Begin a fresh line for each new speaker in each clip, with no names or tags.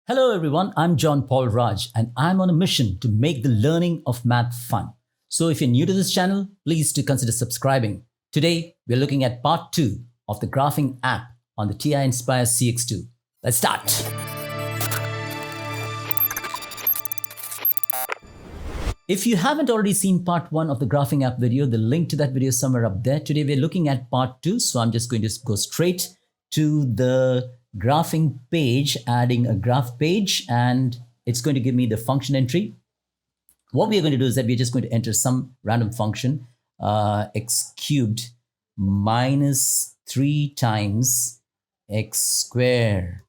Hello everyone, I'm John Paul Raj and I'm on a mission to make the learning of math fun. So if you're new to this channel, please do consider subscribing. Today, we're looking at part 2 of the graphing app on the TI Nspire CX2. Let's start. If you haven't already seen part 1 of the graphing app video, the link to that video is somewhere up there. Today we're looking at part 2, so I'm just going to go straight to the graphing page, adding a graph page, and it's going to give me the function entry. What we are going to do is that we're just going to enter some random function, x cubed minus 3 times x squared.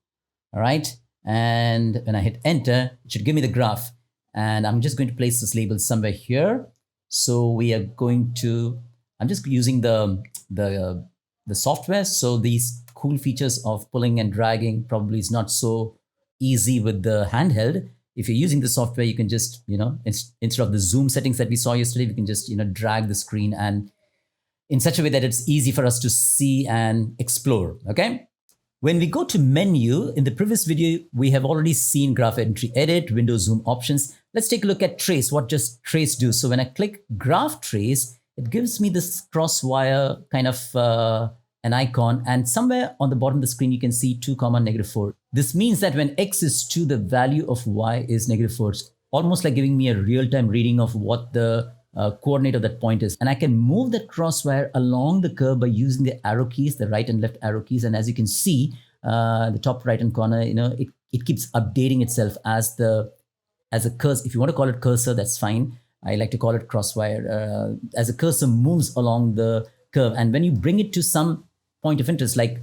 All right. And when I hit enter, it should give me the graph. And I'm just going to place this label somewhere here. So we are going to, I'm just using the software. So these cool features of pulling and dragging probably is not so easy with the handheld. If you're using the software, you can just, instead of the zoom settings that we saw yesterday, we can just, drag the screen and in such a way that it's easy for us to see and explore, okay? When we go to menu, in the previous video, we have already seen graph entry edit, window zoom options. Let's take a look at trace, what does trace do? So when I click graph trace, it gives me this crosswire kind of an icon, and somewhere on the bottom of the screen you can see 2, -4. This means that when x is 2, the value of y is -4. It's almost like giving me a real-time reading of what the coordinate of that point is. And I can move that crosswire along the curve by using the arrow keys, the right and left arrow keys. And as you can see, the top right-hand corner, it keeps updating itself as a cursor. If you want to call it cursor, that's fine. I like to call it crosswire. As a cursor moves along the curve, and when you bring it to some point of interest, like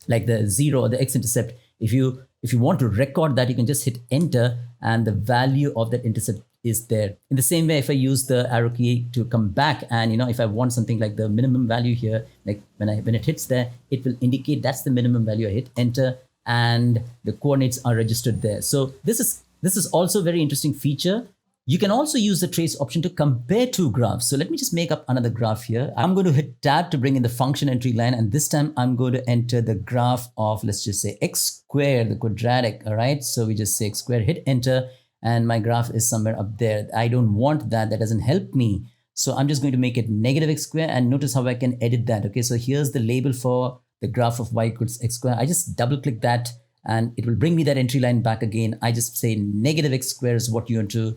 the 0 or the x-intercept, if you want to record that, you can just hit enter and the value of that intercept is there. In the same way, if I use the arrow key to come back and if I want something like the minimum value here, like when it hits there, it will indicate that's the minimum value. I hit enter and the coordinates are registered there. So this is also a very interesting feature. You can also use the trace option to compare two graphs. So let me just make up another graph here. I'm going to hit tab to bring in the function entry line. And this time I'm going to enter the graph of, let's just say x squared, the quadratic. All right. So we just say x squared, hit enter, and my graph is somewhere up there. I don't want that. That doesn't help me. So I'm just going to make it -x squared, and notice how I can edit that. Okay. So here's the label for the graph of y equals x squared. I just double click that and it will bring me that entry line back again. I just say -x squared is what you want to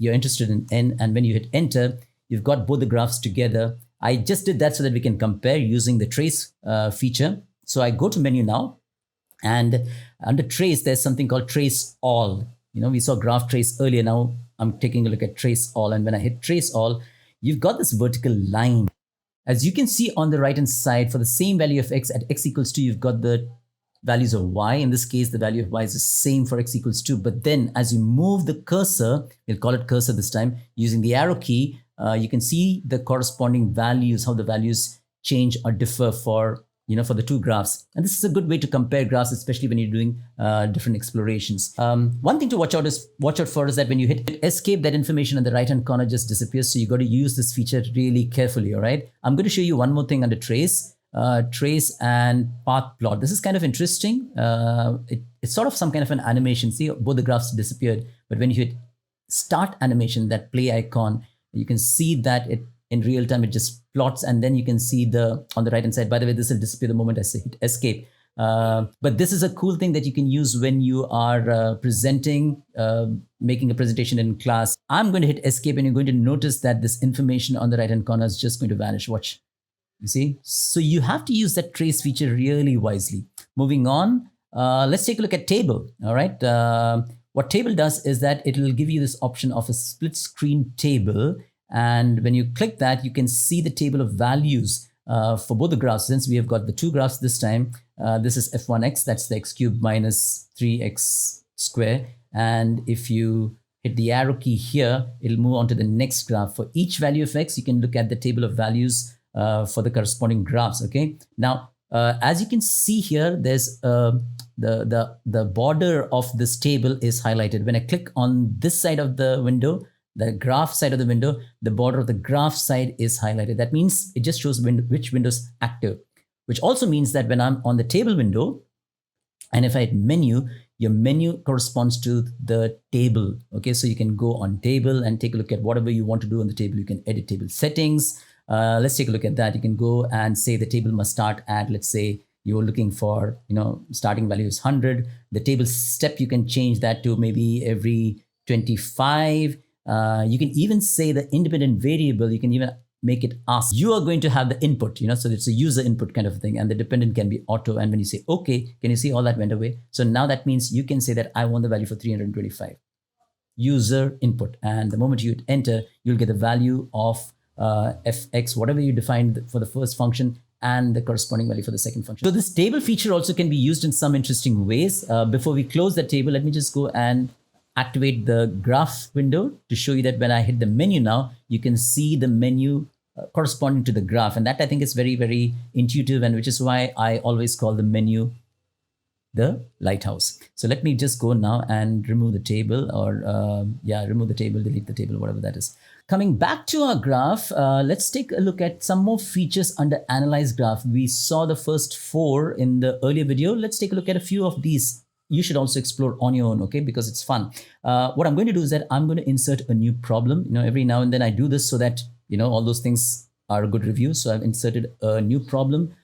you're interested in, and when you hit enter, you've got both the graphs together. I just did that so that we can compare using the trace feature. So I go to menu now, and under trace, there's something called trace all. We saw graph trace earlier. Now I'm taking a look at trace all, and when I hit trace all, you've got this vertical line. As you can see on the right hand side, for the same value of x at x equals 2, you've got the values of y. In this case, the value of y is the same for x equals 2. But then as you move the cursor, we'll call it cursor this time, using the arrow key, you can see the corresponding values, how the values change or differ for the two graphs. And this is a good way to compare graphs, especially when you're doing different explorations. One thing to watch out for is that when you hit escape, that information in the right-hand corner just disappears. So you got to use this feature really carefully, all right? I'm going to show you one more thing under trace. Trace and path plot. This is kind of interesting. It's sort of some kind of an animation. See, both the graphs disappeared, but when you hit start animation, that play icon, you can see that it in real time, it just plots, and then you can see on the right hand side. By the way, this will disappear the moment I say hit escape. But this is a cool thing that you can use when you are presenting, making a presentation in class. I'm going to hit escape, and you're going to notice that this information on the right hand corner is just going to vanish. Watch. You see? So you have to use that trace feature really wisely. Moving on, let's take a look at table. All right. What table does is that it will give you this option of a split screen table. And when you click that, you can see the table of values for both the graphs. Since we have got the two graphs this time, this is f1x, that's the x cubed minus 3x squared. And if you hit the arrow key here, it'll move on to the next graph. For each value of x, you can look at the table of values for the corresponding graphs. Okay. Now, as you can see here, there's the border of this table is highlighted. When I click on this side of the window, the graph side of the window, the border of the graph side is highlighted. That means it just shows which window is active, which also means that when I'm on the table window, And if I hit menu, your menu corresponds to the table. Okay, so you can go on table and take a look at whatever you want to do on the table. You can edit table settings. Let's take a look at that. You can go and say the table must start at, let's say you're looking for, starting value is 100. The table step, you can change that to maybe every 25. You can even say the independent variable, you can even make it ask. You are going to have the input, so it's a user input kind of thing, and the dependent can be auto. And when you say okay, can you see all that went away? So now that means you can say that I want the value for 325 user input, and the moment you hit enter, you'll get the value of fx, whatever you defined for the first function, and the corresponding value for the second function. So this table feature also can be used in some interesting ways. Before we close the table, let me just go and activate the graph window to show you that when I hit the menu now, you can see the menu corresponding to the graph. And that I think is very, very intuitive, and which is why I always call the menu the lighthouse. So let me just go now and remove the table, or remove the table, delete the table, whatever that is. Coming back to our graph, let's take a look at some more features under Analyze Graph. We saw the first 4 in the earlier video. Let's take a look at a few of these. You should also explore on your own, okay, because it's fun. What I'm going to do is that I'm going to insert a new problem. Every now and then I do this so that, all those things are a good review. So I've inserted a new problem,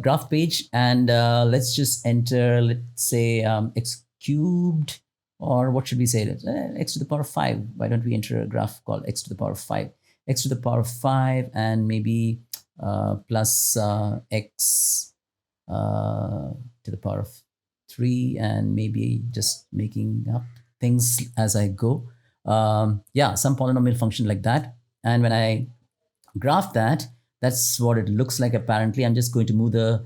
graph page, and let's just enter, let's say x cubed, or what should we say? X to the power of 5. Why don't we enter a graph called x to the power of 5? X to the power of 5, and maybe plus x to the power of 3, and maybe just making up things as I go. Some polynomial function like that. And when I graph that, that's what it looks like. Apparently, I'm just going to move the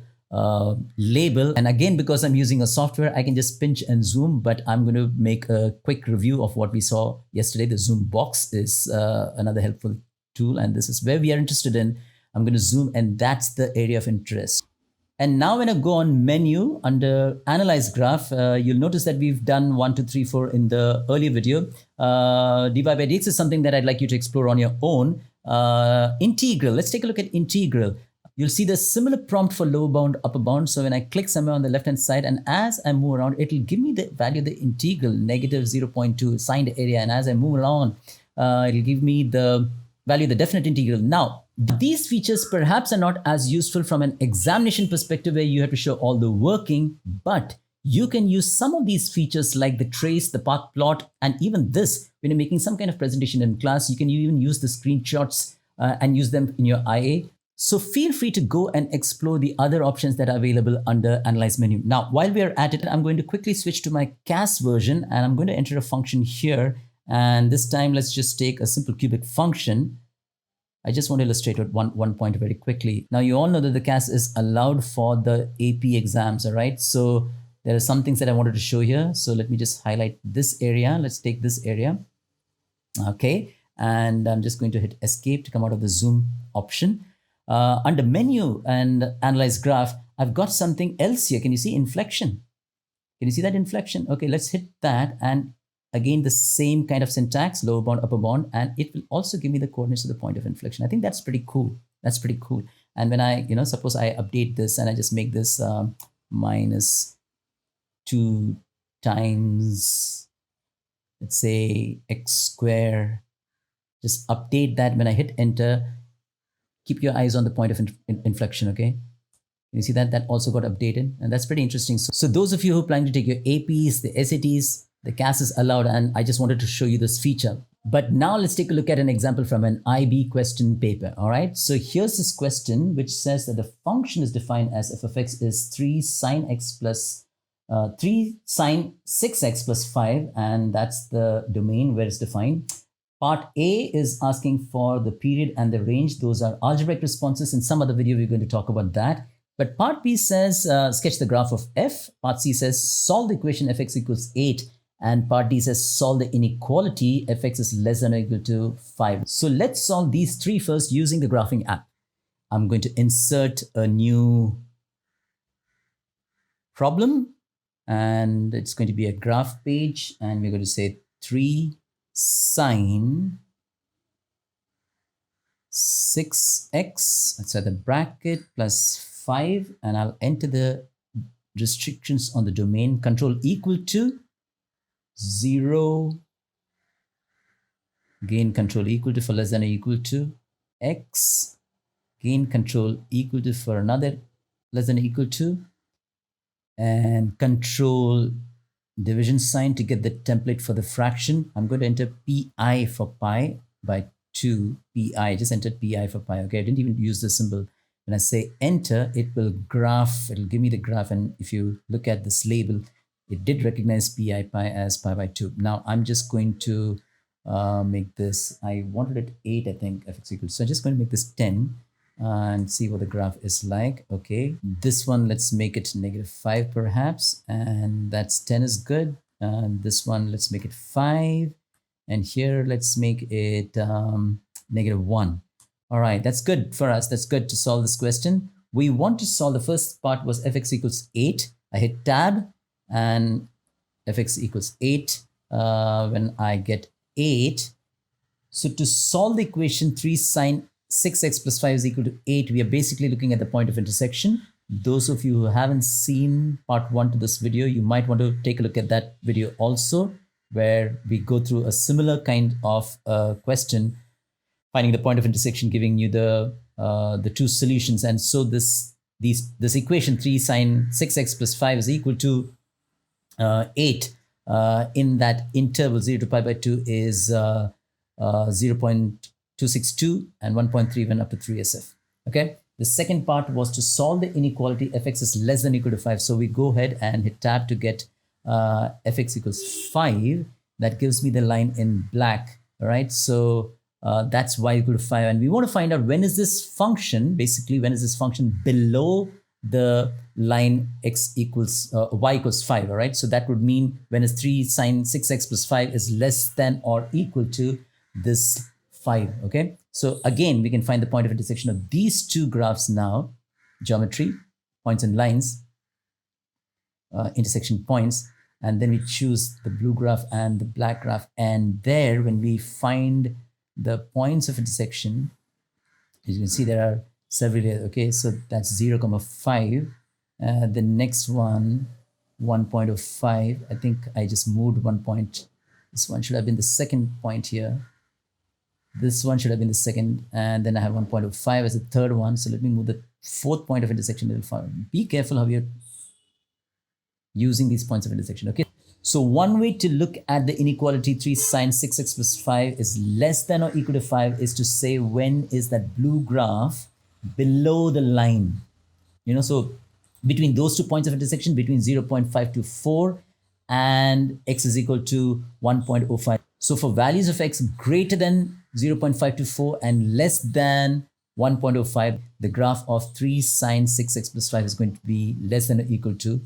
label. And again, because I'm using a software, I can just pinch and zoom, but I'm going to make a quick review of what we saw yesterday. The zoom box is another helpful tool, and this is where we are interested in. I'm going to zoom, and that's the area of interest. And now when I go on menu under Analyze Graph, you'll notice that we've done 1, 2, 3, 4 in the earlier video. dy by dx is something that I'd like you to explore on your own. Integral, let's take a look at integral. You'll see the similar prompt for lower bound, upper bound. So when I click somewhere on the left hand side, and as I move around, it'll give me the value of the integral, negative 0.2 signed area. And as I move along, it'll give me the value of the definite integral. Now, these features perhaps are not as useful from an examination perspective where you have to show all the working, but you can use some of these features like the trace, the path plot, and even this when you're making some kind of presentation in class. You can even use the screenshots and use them in your IA. So feel free to go and explore the other options that are available under Analyze Menu. Now, while we are at it, I'm going to quickly switch to my CAS version, and I'm going to enter a function here. And this time, let's just take a simple cubic function. I just want to illustrate one point very quickly. Now, you all know that the CAS is allowed for the AP exams, all right? So there are some things that I wanted to show here. So let me just highlight this area. Let's take this area. Okay. And I'm just going to hit escape to come out of the zoom option. Under menu and Analyze Graph, I've got something else here. Can you see inflection? Can you see that inflection? Okay, let's hit that. And again, the same kind of syntax, lower bound, upper bound, and it will also give me the coordinates of the point of inflection. I think that's pretty cool. That's pretty cool. And when I, suppose I update this and I just make this minus 2 times, let's say, x square, just update that. When I hit enter, keep your eyes on the point of inflection, okay? You see that also got updated, and that's pretty interesting. So those of you who are planning to take your APs, the SATs, the CAS is allowed, and I just wanted to show you this feature. But now let's take a look at an example from an IB question paper, all right? So here's this question which says that the function is defined as f of x is 3 sine 6x plus 5, and that's the domain where it's defined. Part A is asking for the period and the range. Those are algebraic responses. In some other video, we're going to talk about that. But part B says, sketch the graph of f. Part C says, solve the equation fx equals 8. And part D says, solve the inequality fx is less than or equal to 5. So let's solve these three first using the graphing app. I'm going to insert a new problem, and it's going to be a graph page, and we're going to say 3 sine 6x, let's add the bracket, plus 5, and I'll enter the restrictions on the domain, control equal to 0, gain control equal to for less than or equal to x, gain control equal to for another less than or equal to, and control division sign to get the template for the fraction. I'm going to enter pi for pi by 2 pi. Just entered pi for pi. Okay, I didn't even use the symbol. When I say enter, it will graph, it'll give me the graph. And if you look at this label, it did recognize pi as pi by 2. Now I'm just going to make this, I wanted it 8, I think, fx equals. So I'm just going to make this 10 and see what the graph is like. Okay, this one, let's make it -5 perhaps, and that's 10 is good. And this one, let's make it 5, and here let's make it -1. All right, that's good for us. That's good to solve this question. We want to solve, the first part was fx equals 8. I hit tab and fx equals 8. When I get 8, so to solve the equation 3 sine 6x plus 5 is equal to 8, we are basically looking at the point of intersection. Those of you who haven't seen part 1 to this video, you might want to take a look at that video also, where we go through a similar kind of question, finding the point of intersection, giving you the two solutions. And so this equation 3 sine 6x plus 5 is equal to 8 in that interval 0 to pi by 2 is 0.262 and 1.31 up to 3SF. Okay. The second part was to solve the inequality fx is less than or equal to 5. So we go ahead and hit tab to get fx equals 5. That gives me the line in black. All right. So that's y equal to 5. And we want to find out when is this function, basically, when is this function below the line x equals y equals 5. All right. So that would mean when is 3 sine 6x plus 5 is less than or equal to this 5. Okay. So again, we can find the point of intersection of these two graphs now. Geometry, points and lines, intersection points. And then we choose the blue graph and the black graph. And there, when we find the points of intersection, as you can see, there are several here. Okay, so that's 0, 5. The next one, 1.05. I think I just moved 1 point. This one should have been the second point here. This one should have been the second. And then I have 1.05 as the third one. So let me move the fourth point of intersection a little far. Be careful how you're using these points of intersection. Okay. So one way to look at the inequality 3 sine 6x plus 5 is less than or equal to 5 is to say when is that blue graph below the line. You know, so between those 2 points of intersection, between 0.524 and x is equal to 1.05. So for values of x greater than 0.524 and less than 1.05, the graph of 3 sine 6x plus 5 is going to be less than or equal to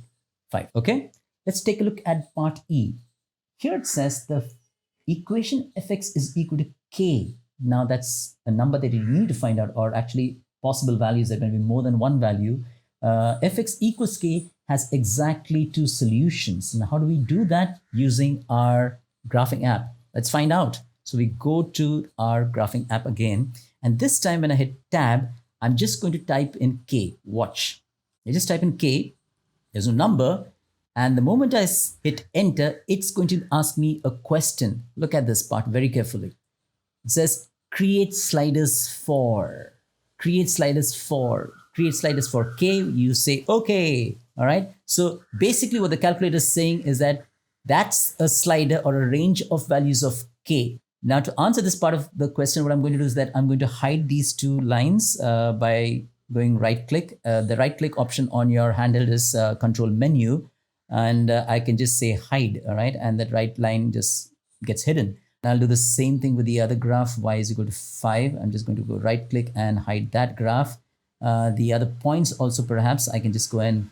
5. Okay, let's take a look at part E. Here it says the equation fx is equal to k. Now that's a number that you need to find out, or actually possible values that may be more than one value. Fx equals k has exactly 2 solutions. Now how do we do that? Using our graphing app. Let's find out. So we go to our graphing app again, and this time when I hit tab, I'm just going to type in k. Watch. I just type in k. There's no number. And the moment I hit enter, it's going to ask me a question. Look at this part very carefully. It says, create sliders for k. You say, okay. All right. So basically what the calculator is saying is that that's a slider or a range of values of k. Now to answer this part of the question, what I'm going to do is that I'm going to hide these 2 lines by going right click. The right click option on your handheld is control menu, and I can just say hide. All right. And that right line just gets hidden. And I'll do the same thing with the other graph, y is equal to 5. I'm just going to go right click and hide that graph. The other points also, perhaps I can just go and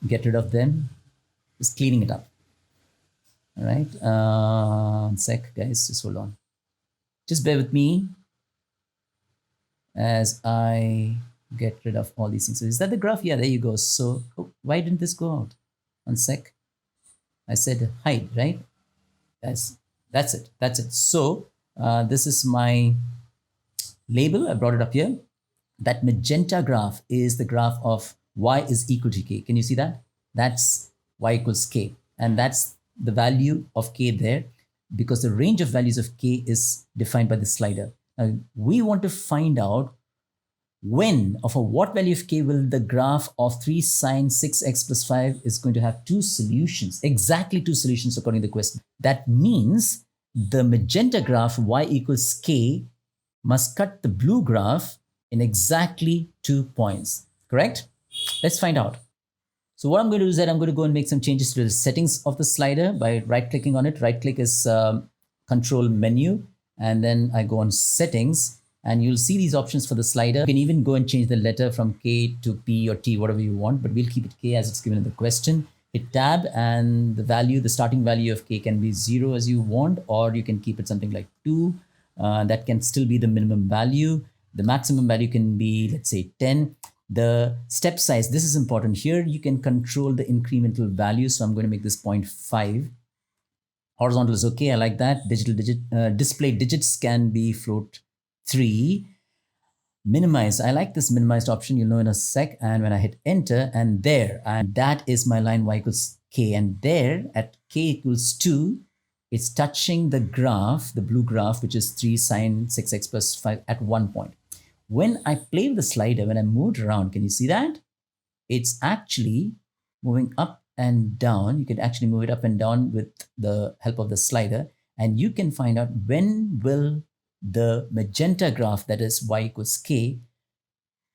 get rid of them, just cleaning it up. All right, 1 sec, guys, just hold on. Just bear with me as I get rid of all these things. So is that the graph? Yeah, there you go. So why didn't this go out? 1 sec. I said hide, right? That's it. That's it. So this is my label. I brought it up here. That magenta graph is the graph of y is equal to k. Can you see that? That's y equals k. And that's the value of k there, because the range of values of k is defined by the slider. Now, we want to find out when or for what value of k will the graph of 3 sine 6x plus 5 is going to have two solutions, exactly two solutions according to the question. That means the magenta graph y equals k must cut the blue graph in exactly 2 points, correct? Let's find out. So what I'm going to do is that I'm going to go and make some changes to the settings of the slider by right-clicking on it. Right-click is control menu, and then I go on settings, and you'll see these options for the slider. You can even go and change the letter from K to P or T, whatever you want, but we'll keep it K as it's given in the question. Hit tab, and the value, the starting value of K can be 0 as you want, or you can keep it something like 2. That can still be the minimum value. The maximum value can be, let's say, 10. The step size, this is important. Here you can control the incremental value. So I'm going to make this 0.5. Horizontal is okay. I like that. Display digits can be float 3. Minimize, I like this minimized option. You'll know in a sec. And when I hit enter, and there, and that is my line y equals k. And there at k equals 2, it's touching the graph, the blue graph, which is 3 sine 6x plus 5 at 1 point. When I play with the slider, when I move it around, can you see that? It's actually moving up and down. You can actually move it up and down with the help of the slider, and you can find out when will the magenta graph, that is y equals k,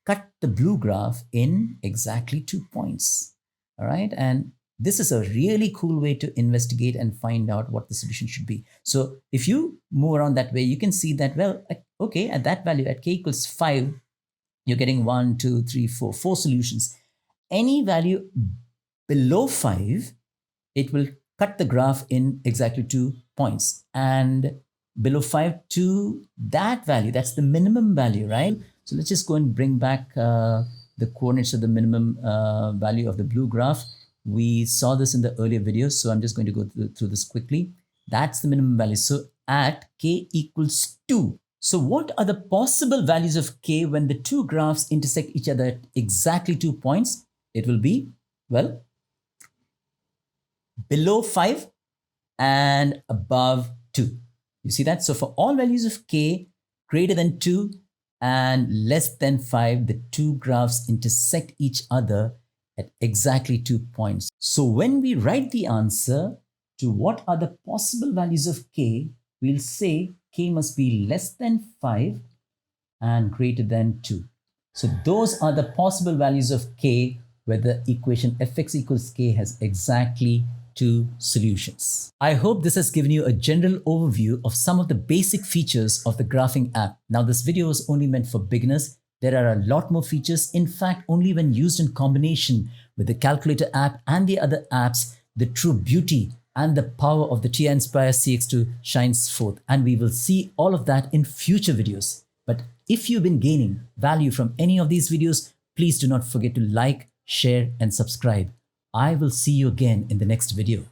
cut the blue graph in exactly 2 points. All right. And this is a really cool way to investigate and find out what the solution should be. So if you move around that way, you can see that, well, okay, at that value, at k equals 5, you're getting 1, 2, 3, 4 solutions. Any value below 5, it will cut the graph in exactly 2 points. And below 5 to that value, that's the minimum value, right? So let's just go and bring back the coordinates of the minimum value of the blue graph. We saw this in the earlier videos, so I'm just going to go through this quickly. That's the minimum value. So at k equals 2. So what are the possible values of k when the two graphs intersect each other at exactly 2 points? It will be, well, below 5 and above 2. You see that? So for all values of k greater than 2 and less than 5, the two graphs intersect each other at exactly 2 points. So when we write the answer to what are the possible values of k, we'll say k must be less than 5 and greater than 2. So those are the possible values of k where the equation fx equals k has exactly 2 solutions. I hope this has given you a general overview of some of the basic features of the graphing app. Now, this video was only meant for beginners. There are a lot more features. In fact, only when used in combination with the calculator app and the other apps, the true beauty and the power of the TI Nspire CX2 shines forth. And we will see all of that in future videos. But if you've been gaining value from any of these videos, please do not forget to like, share, and subscribe. I will see you again in the next video.